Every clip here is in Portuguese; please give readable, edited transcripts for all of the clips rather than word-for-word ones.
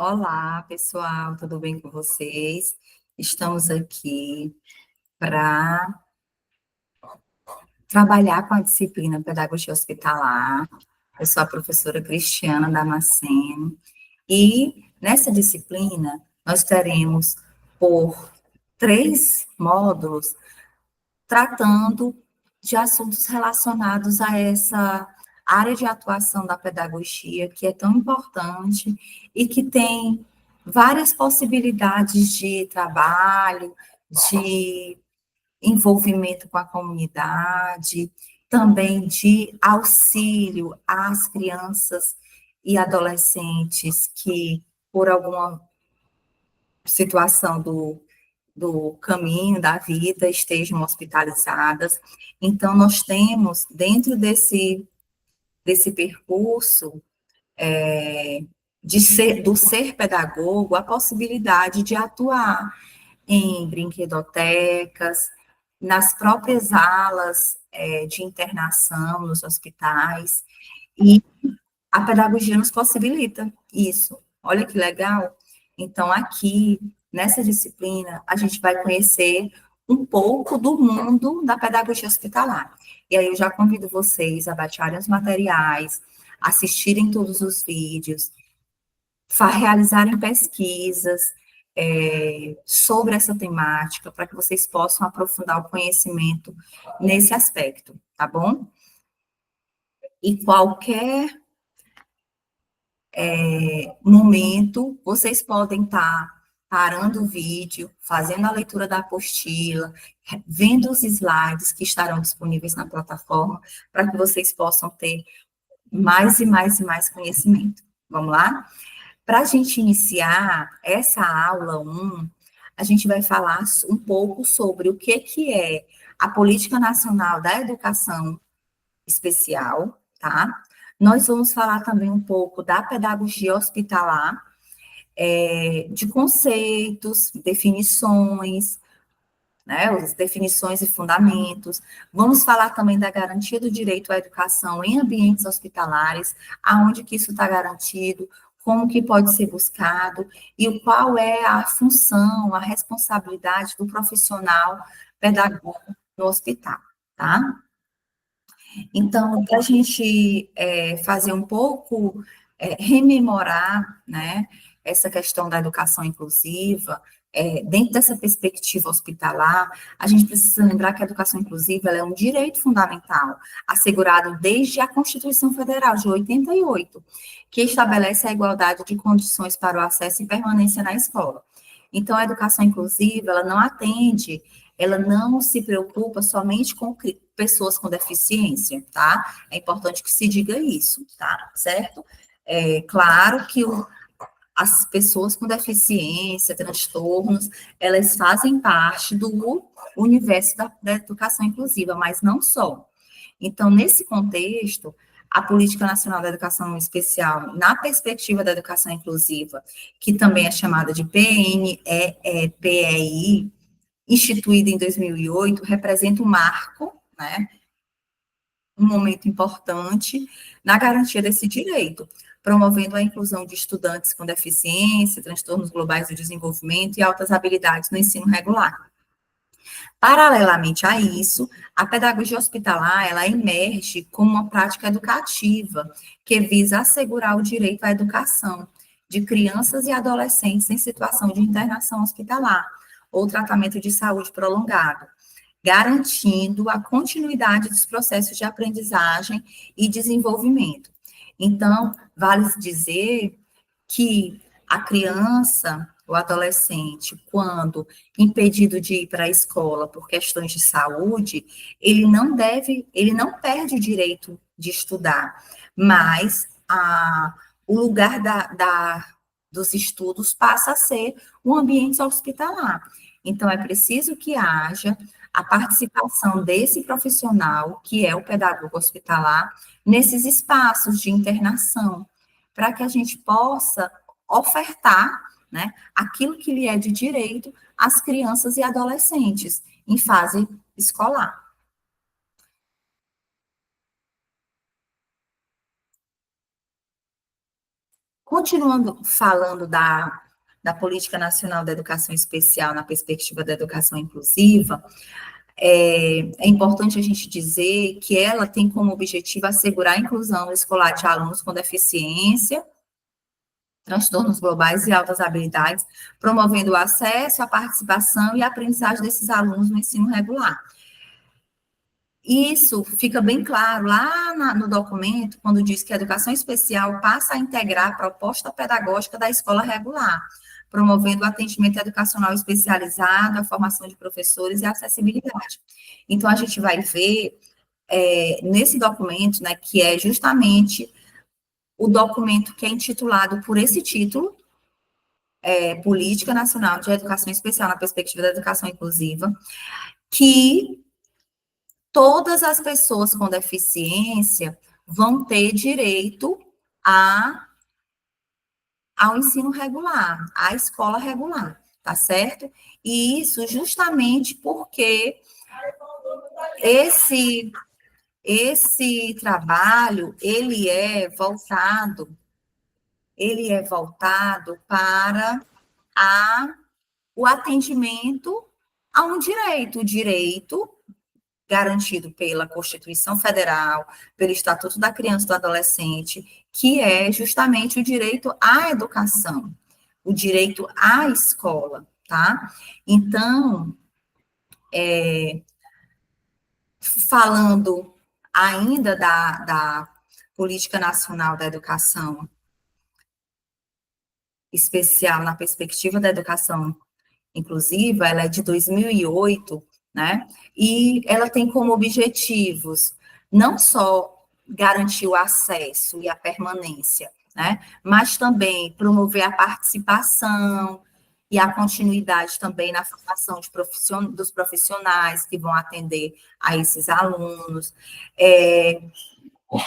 Olá, pessoal, tudo bem com vocês? Estamos aqui para trabalhar com a disciplina Pedagogia Hospitalar. Eu sou a professora Cristiana Damasceno e nessa disciplina nós teremos por 3 módulos tratando de assuntos relacionados a essa área de atuação da pedagogia, que é tão importante e que tem várias possibilidades de trabalho, de envolvimento com a comunidade, também de auxílio às crianças e adolescentes que, por alguma situação do caminho da vida estejam hospitalizadas. Então, nós temos, dentro desse percurso, do ser pedagogo, a possibilidade de atuar em brinquedotecas, nas próprias alas de internação nos hospitais, e a pedagogia nos possibilita isso. Olha que legal. Então, aqui, nessa disciplina, a gente vai conhecer um pouco do mundo da pedagogia hospitalar. E aí eu já convido vocês a baixarem os materiais, assistirem todos os vídeos, realizarem pesquisas sobre essa temática, para que vocês possam aprofundar o conhecimento nesse aspecto, tá bom? E qualquer momento, vocês podem estar parando o vídeo, fazendo a leitura da apostila, vendo os slides que estarão disponíveis na plataforma, para que vocês possam ter mais e mais e mais conhecimento. Vamos lá? Para a gente iniciar essa aula 1, a gente vai falar um pouco sobre o que é a Política Nacional da Educação Especial, tá? Nós vamos falar também um pouco da pedagogia hospitalar, de conceitos, definições, né, as definições e fundamentos. Vamos falar também da garantia do direito à educação em ambientes hospitalares, aonde que isso está garantido, como que pode ser buscado e qual é a função, a responsabilidade do profissional pedagogo no hospital, tá? Então, para a gente fazer um pouco, rememorar, né, essa questão da educação inclusiva, dentro dessa perspectiva hospitalar, a gente precisa lembrar que a educação inclusiva ela é um direito fundamental, assegurado desde a Constituição Federal de 88, que estabelece a igualdade de condições para o acesso e permanência na escola. Então, a educação inclusiva, ela não atende, ela não se preocupa somente com pessoas com deficiência, tá? É importante que se diga isso, tá? Certo? É claro que as pessoas com deficiência, transtornos, elas fazem parte do universo da educação inclusiva, mas não só. Então, nesse contexto, a Política Nacional da Educação Especial, na perspectiva da educação inclusiva, que também é chamada de PNEEPEI, instituída em 2008, representa um marco, né, um momento importante na garantia desse direito, promovendo a inclusão de estudantes com deficiência, transtornos globais do desenvolvimento e altas habilidades no ensino regular. Paralelamente a isso, a pedagogia hospitalar, ela emerge como uma prática educativa que visa assegurar o direito à educação de crianças e adolescentes em situação de internação hospitalar ou tratamento de saúde prolongado, garantindo a continuidade dos processos de aprendizagem e desenvolvimento. Então, vale dizer que a criança, o adolescente, quando impedido de ir para a escola por questões de saúde, ele não perde o direito de estudar, mas o lugar dos estudos passa a ser um ambiente hospitalar. Então, é preciso que haja a participação desse profissional, que é o pedagogo hospitalar, nesses espaços de internação, para que a gente possa ofertar, né, aquilo que lhe é de direito às crianças e adolescentes em fase escolar. Continuando falando da Política Nacional da Educação Especial na perspectiva da educação inclusiva, é importante a gente dizer que ela tem como objetivo assegurar a inclusão escolar de alunos com deficiência, transtornos globais e altas habilidades, promovendo o acesso, a participação e a aprendizagem desses alunos no ensino regular. Isso fica bem claro lá no documento, quando diz que a educação especial passa a integrar a proposta pedagógica da escola regular, promovendo o atendimento educacional especializado, a formação de professores e a acessibilidade. Então, a gente vai ver nesse documento, né, que é justamente o documento que é intitulado por esse título, Política Nacional de Educação Especial na Perspectiva da Educação Inclusiva, que todas as pessoas com deficiência vão ter direito ao ensino regular, à escola regular, tá certo? E isso justamente porque esse trabalho, ele é voltado para o atendimento a um direito, o direito garantido pela Constituição Federal, pelo Estatuto da Criança e do Adolescente, que é justamente o direito à educação, o direito à escola, tá? Então, falando ainda da Política Nacional da Educação Especial na perspectiva da educação inclusiva, ela é de 2008, né? E ela tem como objetivos não só garantir o acesso e a permanência, né? Mas também promover a participação e a continuidade também na formação dos profissionais que vão atender a esses alunos,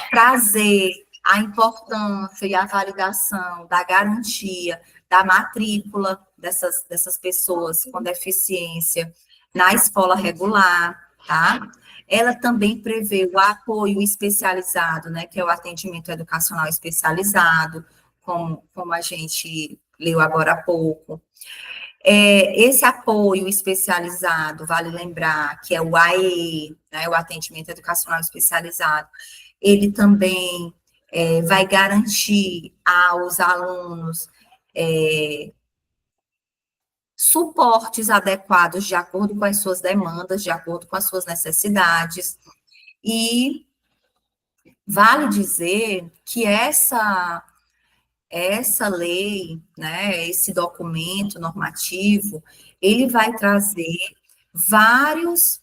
trazer a importância e a validação da garantia da matrícula dessas pessoas com deficiência na escola regular, tá? Ela também prevê o apoio especializado, né, que é o atendimento educacional especializado, como a gente leu agora há pouco. Esse apoio especializado, vale lembrar que é o AE, né, o atendimento educacional especializado, ele também vai garantir aos alunos suportes adequados de acordo com as suas demandas, de acordo com as suas necessidades, e vale dizer que essa lei, né, esse documento normativo, ele vai trazer vários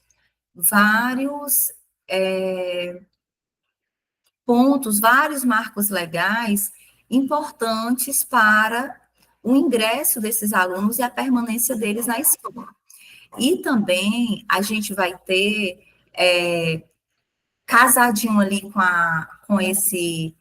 pontos, vários marcos legais importantes para o ingresso desses alunos e a permanência deles na escola. E também a gente vai ter, casadinho ali com esse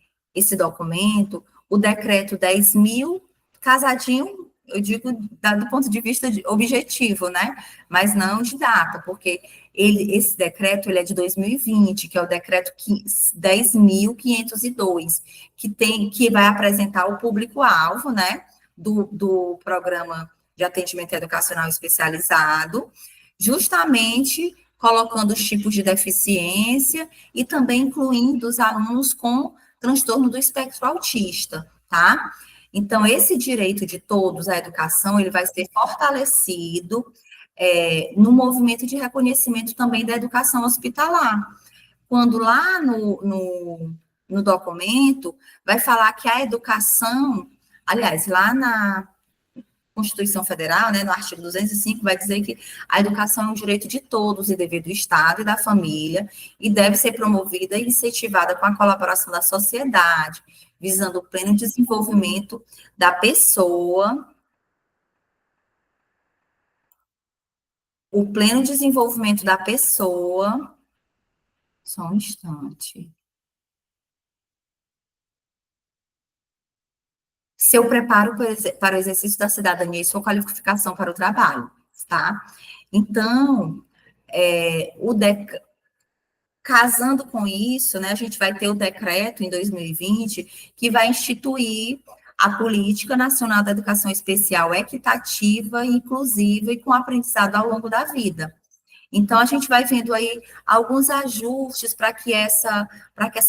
documento, o decreto 10.000, casadinho, eu digo do ponto de vista objetivo, né? Mas não de data, porque esse decreto ele é de 2020, que é o decreto 10.502, que vai apresentar o público-alvo, né? Do programa de atendimento educacional especializado, justamente colocando os tipos de deficiência e também incluindo os alunos com transtorno do espectro autista, tá? Então, esse direito de todos à educação, ele vai ser fortalecido no movimento de reconhecimento também da educação hospitalar. Quando lá no documento, vai falar que a educação, aliás, lá na Constituição Federal, né, no artigo 205, vai dizer que a educação é um direito de todos e dever do Estado e da família, e deve ser promovida e incentivada com a colaboração da sociedade, visando o pleno desenvolvimento da pessoa, o pleno desenvolvimento da pessoa. Só um instante. Seu preparo para o exercício da cidadania e sua qualificação para o trabalho, tá? Então, casando com isso, né, a gente vai ter o decreto em 2020 que vai instituir a Política Nacional da Educação Especial equitativa, inclusiva e com aprendizado ao longo da vida. Então, a gente vai vendo aí alguns ajustes para que essa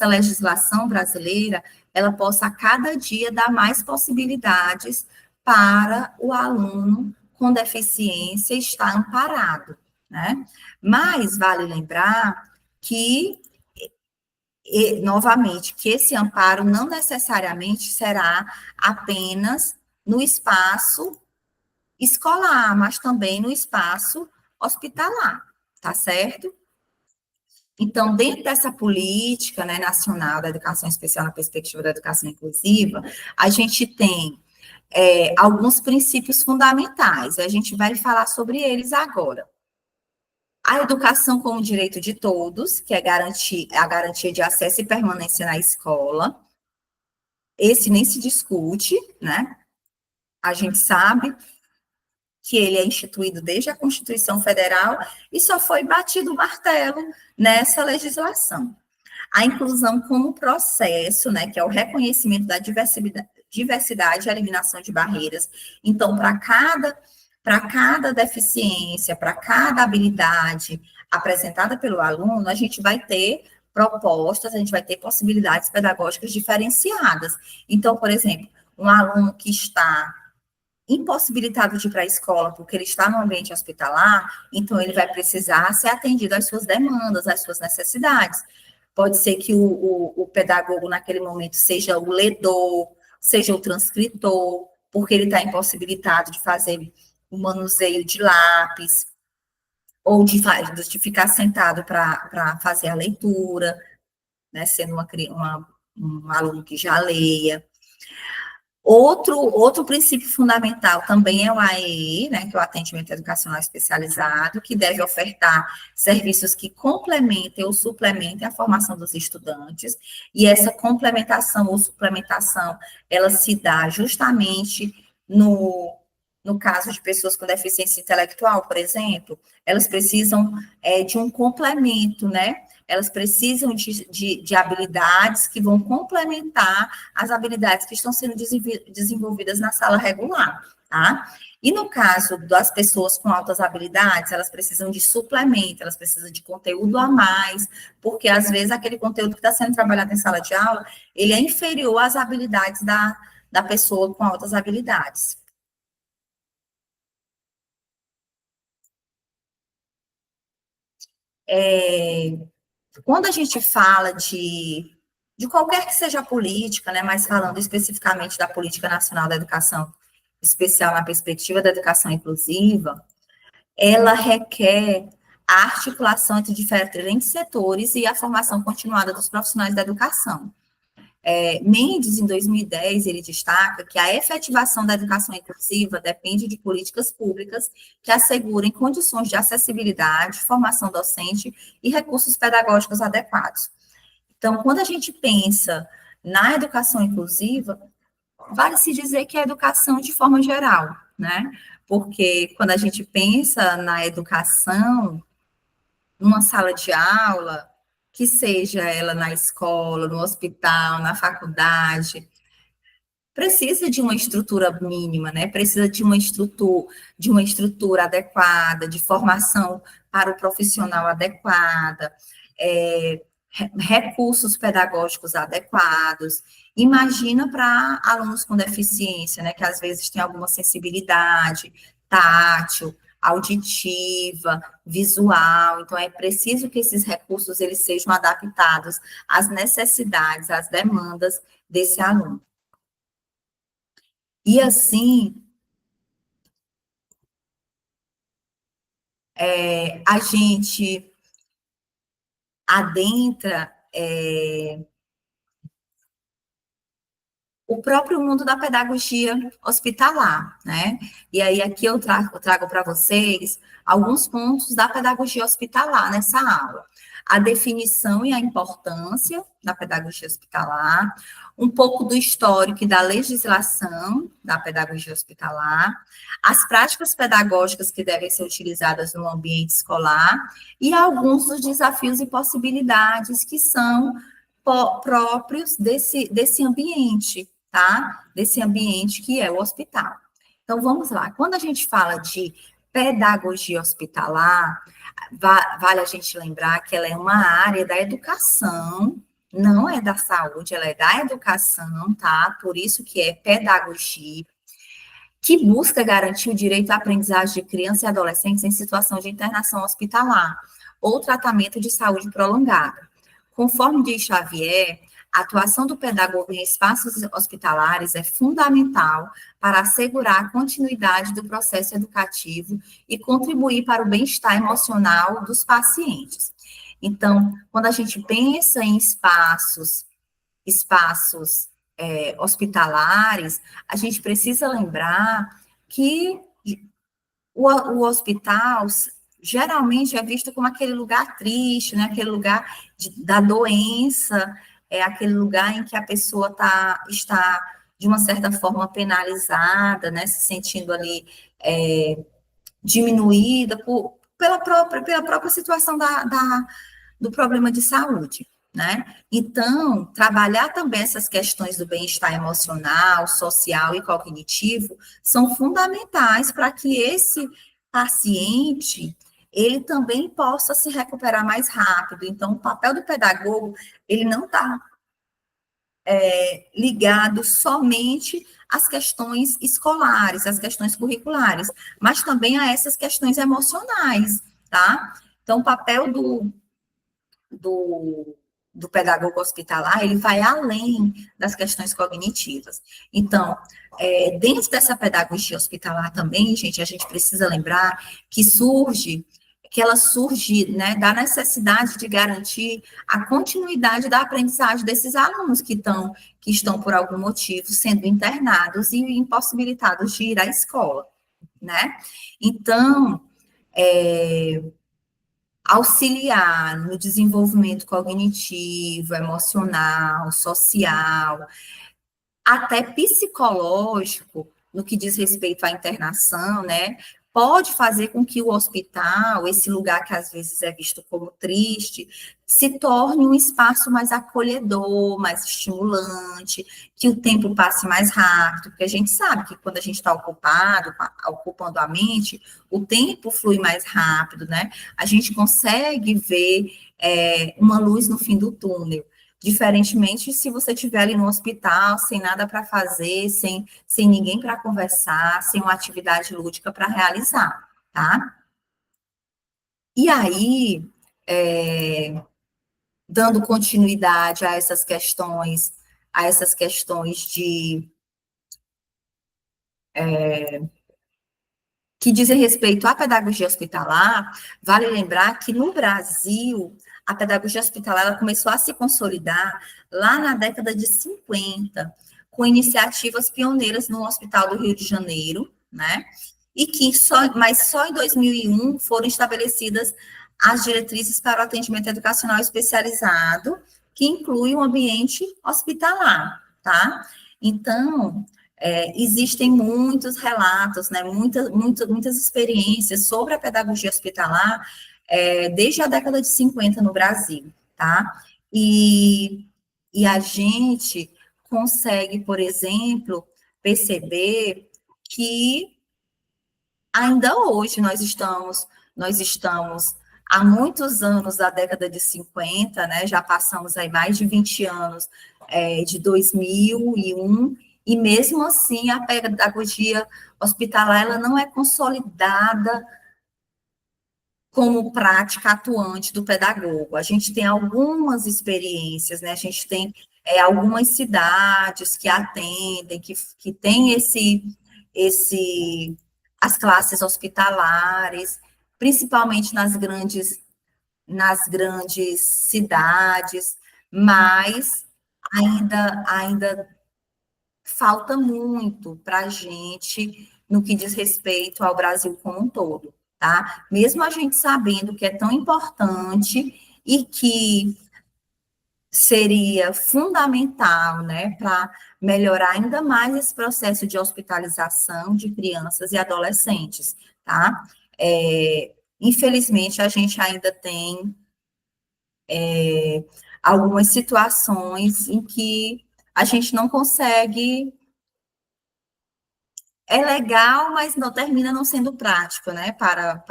legislação brasileira, ela possa a cada dia dar mais possibilidades para o aluno com deficiência estar amparado, né? Mas vale lembrar que, novamente, que esse amparo não necessariamente será apenas no espaço escolar, mas também no espaço hospitalar, tá certo? Então, dentro dessa política, né, nacional da educação especial na perspectiva da educação inclusiva, a gente tem alguns princípios fundamentais, e a gente vai falar sobre eles agora. A educação como direito de todos, que é a garantia de acesso e permanência na escola. Esse nem se discute, né? A gente sabe que ele é instituído desde a Constituição Federal e só foi batido o martelo nessa legislação. A inclusão como processo, né, que é o reconhecimento da diversidade e a eliminação de barreiras. Então, para cada deficiência, para cada habilidade apresentada pelo aluno, a gente vai ter propostas, a gente vai ter possibilidades pedagógicas diferenciadas. Então, por exemplo, um aluno que está impossibilitado de ir para a escola porque ele está no ambiente hospitalar, então ele vai precisar ser atendido às suas demandas, às suas necessidades. Pode ser que o pedagogo, naquele momento, seja o ledor, seja o transcritor, porque ele está impossibilitado de fazer o manuseio de lápis, ou de ficar sentado para fazer a leitura, né, sendo um aluno que já leia. Outro princípio fundamental também é o AEE, né, que é o atendimento educacional especializado, que deve ofertar serviços que complementem ou suplementem a formação dos estudantes, e essa complementação ou suplementação, ela se dá justamente no caso de pessoas com deficiência intelectual, por exemplo, elas precisam de um complemento, né? Elas precisam de habilidades que vão complementar as habilidades que estão sendo desenvolvidas na sala regular, tá? E no caso das pessoas com altas habilidades, elas precisam de suplemento, elas precisam de conteúdo a mais, porque às vezes aquele conteúdo que está sendo trabalhado em sala de aula, ele é inferior às habilidades da pessoa com altas habilidades. Quando a gente fala de qualquer que seja a política, né, mas falando especificamente da Política Nacional da Educação Especial na perspectiva da educação inclusiva, ela requer a articulação entre diferentes setores e a formação continuada dos profissionais da educação. Mendes, em 2010, ele destaca que a efetivação da educação inclusiva depende de políticas públicas que assegurem condições de acessibilidade, formação docente e recursos pedagógicos adequados. Então, quando a gente pensa na educação inclusiva, vale se dizer que é a educação de forma geral, né? Porque quando a gente pensa na educação, numa sala de aula, que seja ela na escola, no hospital, na faculdade, precisa de uma estrutura mínima, né? Precisa de uma estrutura adequada, de formação para o profissional adequada, recursos pedagógicos adequados. Imagina para alunos com deficiência, né? Que às vezes tem alguma sensibilidade tátil, auditiva, visual. Então, é preciso que esses recursos eles sejam adaptados às necessidades, às demandas desse aluno. E assim, a gente adentra o próprio mundo da pedagogia hospitalar, né? E aí aqui eu trago para vocês alguns pontos da pedagogia hospitalar nessa aula. A definição e a importância da pedagogia hospitalar, um pouco do histórico e da legislação da pedagogia hospitalar, as práticas pedagógicas que devem ser utilizadas no ambiente escolar e alguns dos desafios e possibilidades que são próprios desse ambiente, tá? Desse ambiente que é o hospital. Então, vamos lá. Quando a gente fala de pedagogia hospitalar, vale a gente lembrar que ela é uma área da educação, não é da saúde, ela é da educação, tá? Por isso que é pedagogia, que busca garantir o direito à aprendizagem de crianças e adolescentes em situação de internação hospitalar ou tratamento de saúde prolongada. Conforme diz Xavier, a atuação do pedagogo em espaços hospitalares é fundamental para assegurar a continuidade do processo educativo e contribuir para o bem-estar emocional dos pacientes. Então, quando a gente pensa em espaços hospitalares, a gente precisa lembrar que o hospital geralmente é visto como aquele lugar triste, né? Aquele lugar da doença, é aquele lugar em que a pessoa está, de uma certa forma, penalizada, né? Se sentindo ali diminuída pela própria situação do problema de saúde, né? Então, trabalhar também essas questões do bem-estar emocional, social e cognitivo são fundamentais para que esse paciente ele também possa se recuperar mais rápido. Então, o papel do pedagogo, ele não está ligado somente às questões escolares, às questões curriculares, mas também a essas questões emocionais, tá? Então, o papel do, do pedagogo hospitalar, ele vai além das questões cognitivas. Então, dentro dessa pedagogia hospitalar também, gente, a gente precisa lembrar que ela surge, né, da necessidade de garantir a continuidade da aprendizagem desses alunos que estão por algum motivo sendo internados e impossibilitados de ir à escola, né? Então, auxiliar no desenvolvimento cognitivo, emocional, social, até psicológico, no que diz respeito à internação, né? Pode fazer com que o hospital, esse lugar que às vezes é visto como triste, se torne um espaço mais acolhedor, mais estimulante, que o tempo passe mais rápido, porque a gente sabe que quando a gente está ocupando a mente, o tempo flui mais rápido, né? A gente consegue ver uma luz no fim do túnel. Diferentemente se você estiver ali no hospital, sem nada para fazer, sem ninguém para conversar, sem uma atividade lúdica para realizar, tá? E aí, dando continuidade a essas questões que dizem respeito à pedagogia hospitalar, vale lembrar que no Brasil, a pedagogia hospitalar ela começou a se consolidar lá na década de 50, com iniciativas pioneiras no Hospital do Rio de Janeiro, né? Mas só em 2001 foram estabelecidas as diretrizes para o atendimento educacional especializado, que inclui o ambiente hospitalar, tá? Então, existem muitos relatos, né, muitas experiências sobre a pedagogia hospitalar desde a década de 50 no Brasil, tá? E a gente consegue, por exemplo, perceber que ainda hoje nós estamos há muitos anos da década de 50, né? Já passamos aí mais de 20 anos de 2001, e mesmo assim a pedagogia hospitalar ela não é consolidada como prática atuante do pedagogo. A gente tem algumas experiências, né? A gente tem algumas cidades que atendem, que têm as classes hospitalares, principalmente nas grandes cidades, mas ainda falta muito para a gente no que diz respeito ao Brasil como um todo, tá? Mesmo a gente sabendo que é tão importante e que seria fundamental, né, para melhorar ainda mais esse processo de hospitalização de crianças e adolescentes, tá? Infelizmente, a gente ainda tem algumas situações em que a gente não consegue. É legal, mas não termina não sendo prático, né, para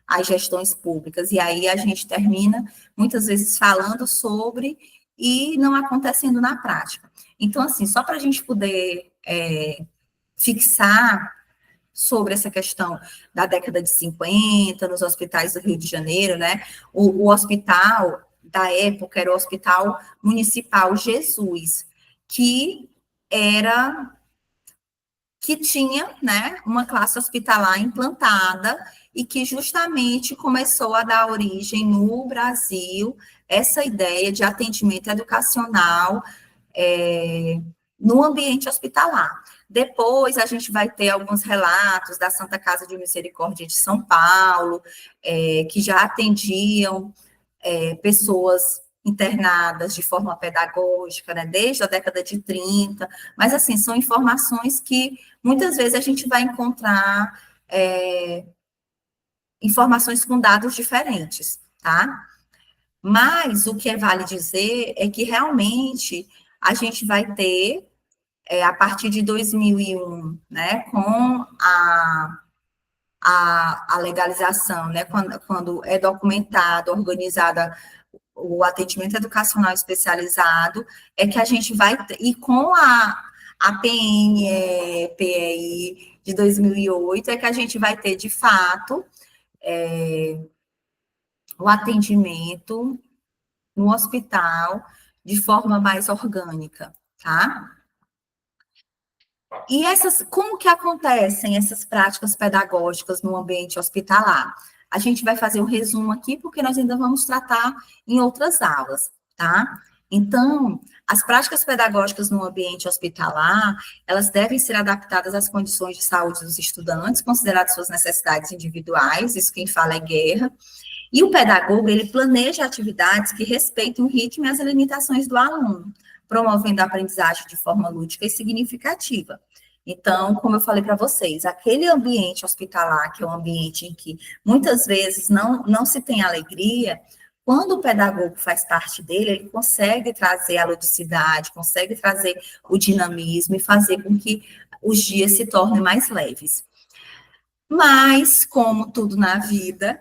as gestões públicas. E aí a gente termina, muitas vezes, falando sobre e não acontecendo na prática. Então, assim, só para a gente poder fixar sobre essa questão da década de 50, nos hospitais do Rio de Janeiro, né, o hospital da época era o Hospital Municipal Jesus, que era que tinha, né, uma classe hospitalar implantada e que justamente começou a dar origem no Brasil essa ideia de atendimento educacional no ambiente hospitalar. Depois a gente vai ter alguns relatos da Santa Casa de Misericórdia de São Paulo, que já atendiam pessoas internadas de forma pedagógica, né, desde a década de 30, mas, assim, são informações que muitas vezes a gente vai encontrar informações com dados diferentes, tá? Mas o que vale dizer é que realmente a gente vai ter, a partir de 2001, né, com a legalização, né, quando é documentado, organizada o atendimento educacional especializado, é que a gente vai, e com a PN, PEI de 2008, é que a gente vai ter, de fato, o atendimento no hospital de forma mais orgânica, tá? E como que acontecem essas práticas pedagógicas no ambiente hospitalar? A gente vai fazer um resumo aqui, porque nós ainda vamos tratar em outras aulas, tá? Então, as práticas pedagógicas no ambiente hospitalar, elas devem ser adaptadas às condições de saúde dos estudantes, consideradas suas necessidades individuais, isso quem fala é Guerra, e o pedagogo, ele planeja atividades que respeitem o ritmo e as limitações do aluno, promovendo a aprendizagem de forma lúdica e significativa. Então, como eu falei para vocês, aquele ambiente hospitalar, que é um ambiente em que muitas vezes não se tem alegria, quando o pedagogo faz parte dele, ele consegue trazer a ludicidade, consegue trazer o dinamismo e fazer com que os dias se tornem mais leves. Mas, como tudo na vida,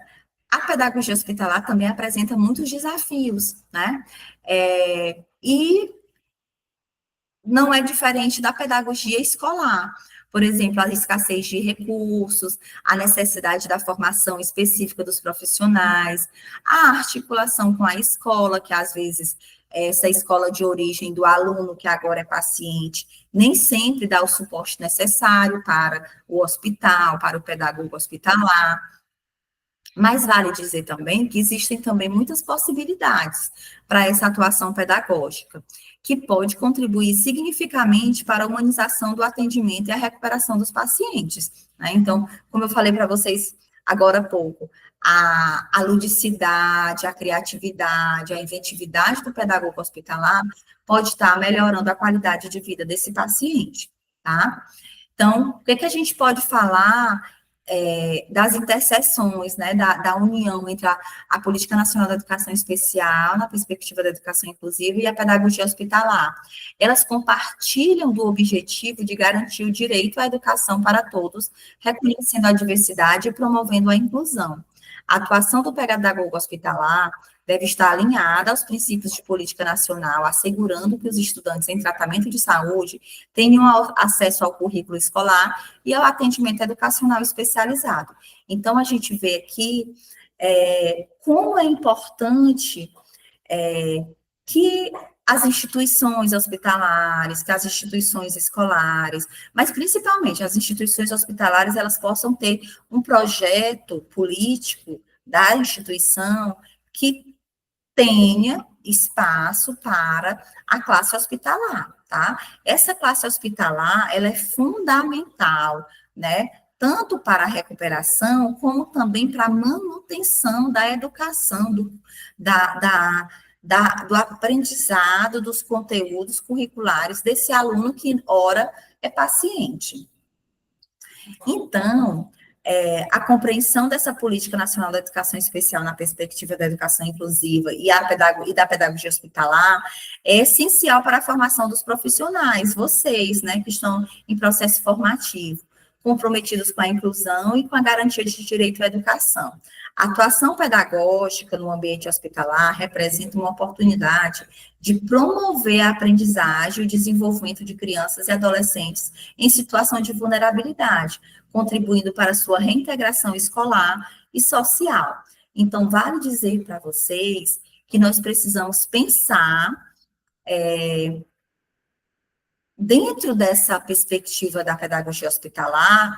a pedagogia hospitalar também apresenta muitos desafios, né? E não é diferente da pedagogia escolar. Por exemplo, a escassez de recursos, a necessidade da formação específica dos profissionais, a articulação com a escola, que às vezes essa escola de origem do aluno, que agora é paciente, nem sempre dá o suporte necessário para o hospital, para o pedagogo hospitalar. Mas vale dizer também que existem também muitas possibilidades para essa atuação pedagógica, que pode contribuir significativamente para a humanização do atendimento e a recuperação dos pacientes, né? Então, como eu falei para vocês agora há pouco, a ludicidade, a criatividade, a inventividade do pedagogo hospitalar pode estar melhorando a qualidade de vida desse paciente, tá? Então, o que a gente pode falar das interseções, né, da união entre a Política Nacional da Educação Especial, na perspectiva da educação inclusiva, e a pedagogia hospitalar? Elas compartilham do objetivo de garantir o direito à educação para todos, reconhecendo a diversidade e promovendo a inclusão. A atuação do pedagogo hospitalar deve estar alinhada aos princípios de política nacional, assegurando que os estudantes em tratamento de saúde tenham acesso ao currículo escolar e ao atendimento educacional especializado. Então, a gente vê aqui como é importante que as instituições hospitalares, que as instituições escolares, mas principalmente as instituições hospitalares, elas possam ter um projeto político da instituição que tenha espaço para a classe hospitalar, tá? Essa classe hospitalar, ela é fundamental, né? Tanto para a recuperação, como também para a manutenção da educação, do aprendizado dos conteúdos curriculares desse aluno que, ora, é paciente. Então, a compreensão dessa Política Nacional da Educação Especial na perspectiva da educação inclusiva e da pedagogia hospitalar é essencial para a formação dos profissionais, vocês, né, que estão em processo formativo, comprometidos com a inclusão e com a garantia de direito à educação. A atuação pedagógica no ambiente hospitalar representa uma oportunidade de promover a aprendizagem e o desenvolvimento de crianças e adolescentes em situação de vulnerabilidade, contribuindo para a sua reintegração escolar e social. Então, vale dizer para vocês que nós precisamos pensar, dentro dessa perspectiva da pedagogia hospitalar,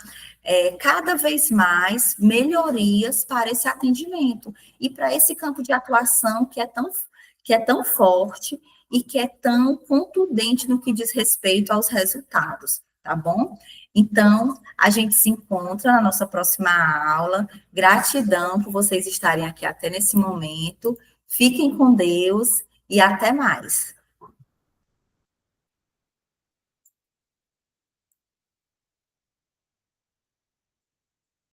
cada vez mais melhorias para esse atendimento e para esse campo de atuação que é tão forte e que é tão contundente no que diz respeito aos resultados, tá bom? Então, a gente se encontra na nossa próxima aula. Gratidão por vocês estarem aqui até nesse momento. Fiquem com Deus e até mais.